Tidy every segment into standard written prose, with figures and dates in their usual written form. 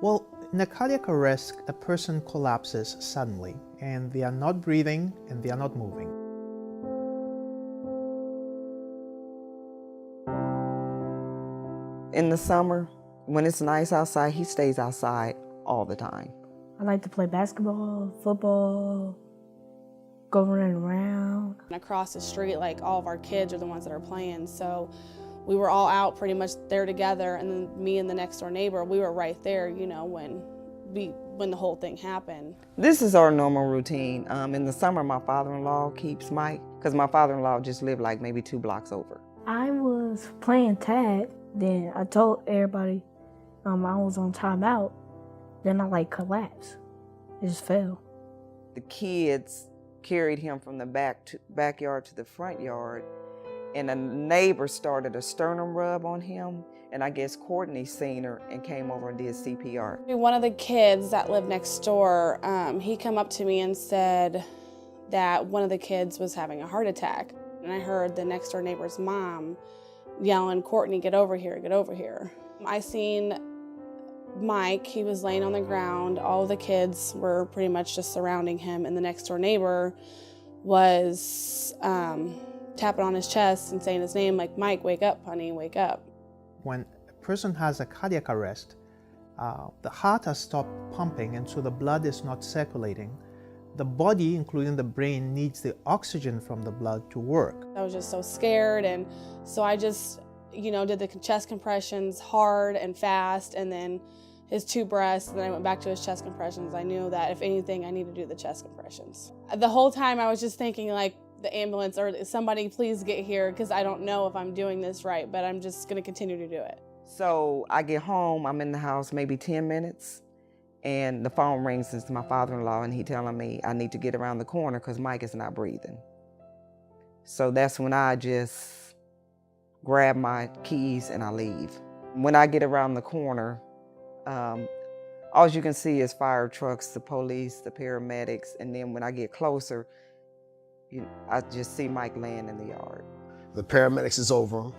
Well, in a cardiac arrest, a person collapses suddenly, and they are not breathing and they are not moving. In the summer, when it's nice outside, he stays outside all the time. I like to play basketball, football, go running around. Across the street, like all of our kids are the ones that are playing, so we were all out pretty much there together, and then me and the next door neighbor, we were right there, you know, when the whole thing happened. This is our normal routine. In the summer, my father-in-law keeps Mike, because my father-in-law just lived like maybe 2 blocks over. I was playing tag, then I told everybody I was on timeout, then I collapsed. It just fell. The kids carried him from the backyard to the front yard, and a neighbor started a sternum rub on him, and I guess Courtney seen her and came over and did CPR. One of the kids that lived next door, he come up to me and said that one of the kids was having a heart attack. And I heard the next door neighbor's mom yelling, "Courtney, get over here, get over here." I seen Mike, he was laying on the ground. All of the kids were pretty much just surrounding him, and the next door neighbor was tapping on his chest and saying his name, like, "Mike, wake up, honey, wake up." When a person has a cardiac arrest, the heart has stopped pumping, and so the blood is not circulating. The body, including the brain, needs the oxygen from the blood to work. I was just so scared, and so I just, did the chest compressions hard and fast, and then his 2 breaths, and then I went back to his chest compressions. I knew that if anything, I needed to do the chest compressions. The whole time I was just thinking, like, the ambulance or somebody please get here, because I don't know if I'm doing this right, but I'm just going to continue to do it. So I get home, I'm in the house maybe 10 minutes, and the phone rings. It's my father-in-law, and he telling me I need to get around the corner because Mike is not breathing. So that's when I just grab my keys and I leave. When I get around the corner, all you can see is fire trucks, the police, the paramedics, and then when I get closer, I just see Mike laying in the yard. The paramedics is over him,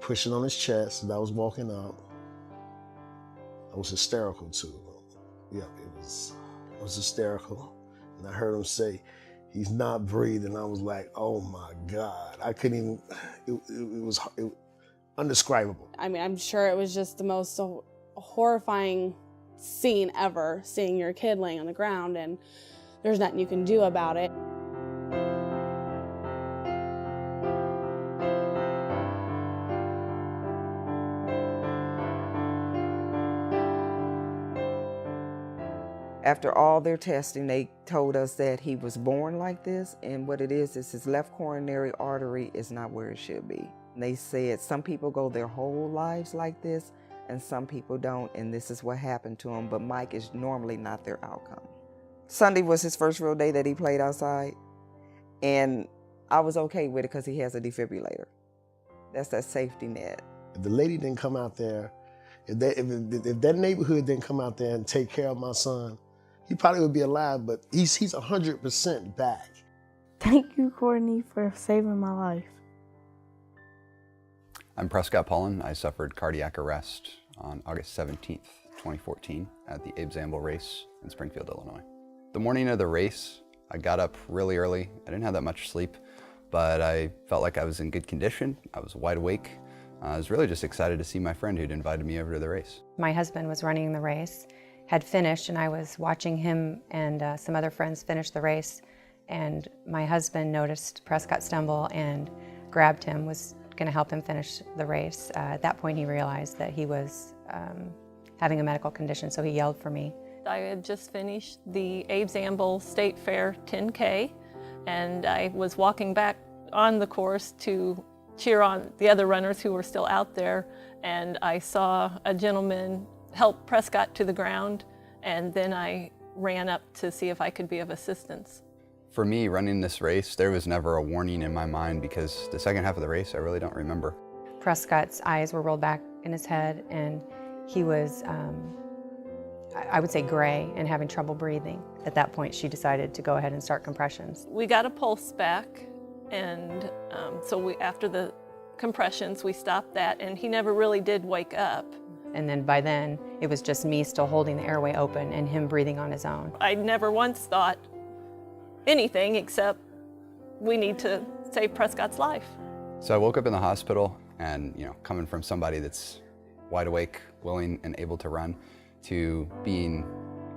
pushing on his chest, and I was walking up. I was hysterical too. Yeah, it was hysterical. And I heard him say, "He's not breathing." I was like, oh my God. I couldn't even, it was indescribable. I mean, I'm sure it was just the most horrifying scene ever, seeing your kid laying on the ground, and there's nothing you can do about it. After all their testing, they told us that he was born like this, and what it is his left coronary artery is not where it should be. And they said some people go their whole lives like this, and some people don't, and this is what happened to him, but Mike is normally not their outcome. Sunday was his first real day that he played outside, and I was okay with it because he has a defibrillator. That's that safety net. If the lady didn't come out there, if that neighborhood didn't come out there and take care of my son, he probably would be alive, but he's 100% back. Thank you, Courtney, for saving my life. I'm Prescott Paulin. I suffered cardiac arrest on August 17th, 2014 at the Abe Zamble race in Springfield, Illinois. The morning of the race, I got up really early. I didn't have that much sleep, but I felt like I was in good condition. I was wide awake. I was really just excited to see my friend who'd invited me over to the race. My husband was running the race, had finished, and I was watching him and some other friends finish the race, and my husband noticed Prescott stumble and grabbed him, was going to help him finish the race. At that point he realized that he was having a medical condition, so he yelled for me. I had just finished the Abe Zamble State Fair 10K, and I was walking back on the course to cheer on the other runners who were still out there, and I saw a gentleman help Prescott to the ground, and then I ran up to see if I could be of assistance. For me, running this race, there was never a warning in my mind because the second half of the race I really don't remember. Prescott's eyes were rolled back in his head, and he was, I would say, gray and having trouble breathing. At that point, she decided to go ahead and start compressions. We got a pulse back, and so after the compressions, we stopped that, and he never really did wake up. And then by then, it was just me still holding the airway open and him breathing on his own. I never once thought anything except we need to save Prescott's life. So I woke up in the hospital and, coming from somebody that's wide awake, willing and able to run, to being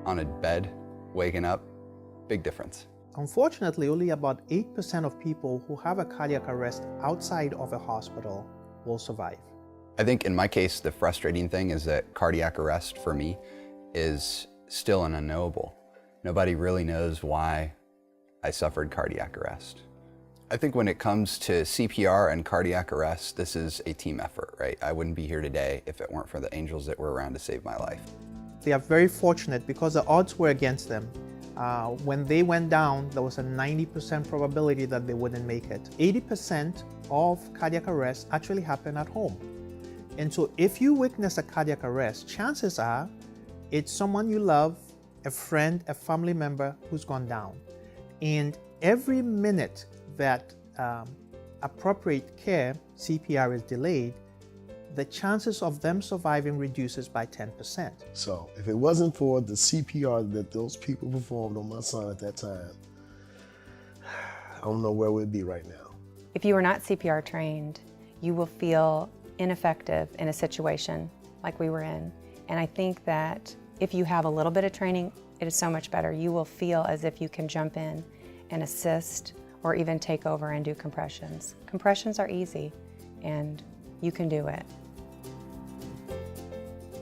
on a bed, waking up, big difference. Unfortunately, only about 8% of people who have a cardiac arrest outside of a hospital will survive. I think in my case, the frustrating thing is that cardiac arrest for me is still an unknowable. Nobody really knows why I suffered cardiac arrest. I think when it comes to CPR and cardiac arrest, this is a team effort, right? I wouldn't be here today if it weren't for the angels that were around to save my life. They are very fortunate because the odds were against them. When they went down, there was a 90% probability that they wouldn't make it. 80% of cardiac arrest actually happen at home. And so if you witness a cardiac arrest, chances are it's someone you love, a friend, a family member who's gone down. And every minute that appropriate care, CPR, is delayed, the chances of them surviving reduces by 10%. So if it wasn't for the CPR that those people performed on my son at that time, I don't know where we'd be right now. If you are not CPR trained, you will feel ineffective in a situation like we were in. And I think that if you have a little bit of training, it is so much better. You will feel as if you can jump in and assist or even take over and do compressions. Compressions are easy and you can do it.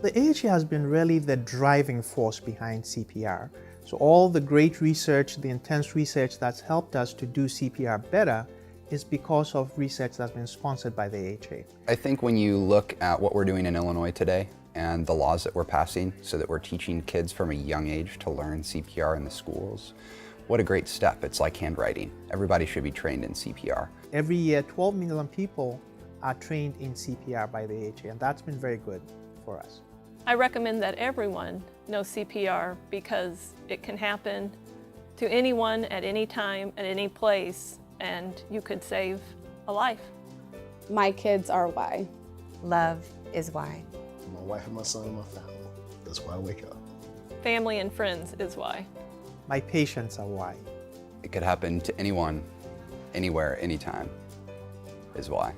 The AHA has been really the driving force behind CPR. So all the great research, the intense research that's helped us to do CPR better is because of research that's been sponsored by the AHA. I think when you look at what we're doing in Illinois today and the laws that we're passing so that we're teaching kids from a young age to learn CPR in the schools, what a great step. It's like handwriting. Everybody should be trained in CPR. Every year, 12 million people are trained in CPR by the AHA, and that's been very good for us. I recommend that everyone know CPR because it can happen to anyone at any time, at any place, and you could save a life. My kids are why. Love is why. My wife and my son and my family. That's why I wake up. Family and friends is why. My patients are why. It could happen to anyone, anywhere, anytime, is why.